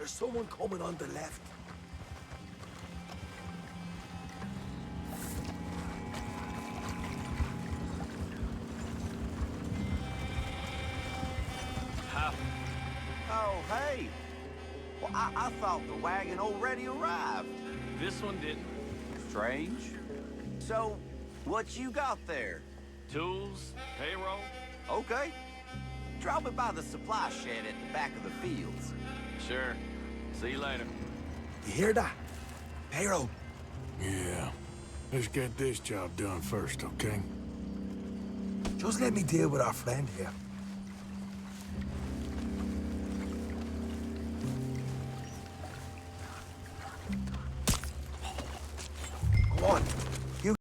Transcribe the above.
There's someone coming on the left. How? Oh, hey. Well, I thought the wagon already arrived. This one didn't. Strange. So, what you got there? Tools, payroll. Okay. Drop it by the supply shed at the back of the fields. Sure. See you later. You hear that? Payroll. Yeah. Let's get this job done first, okay? Just let me deal with our friend here. Come on.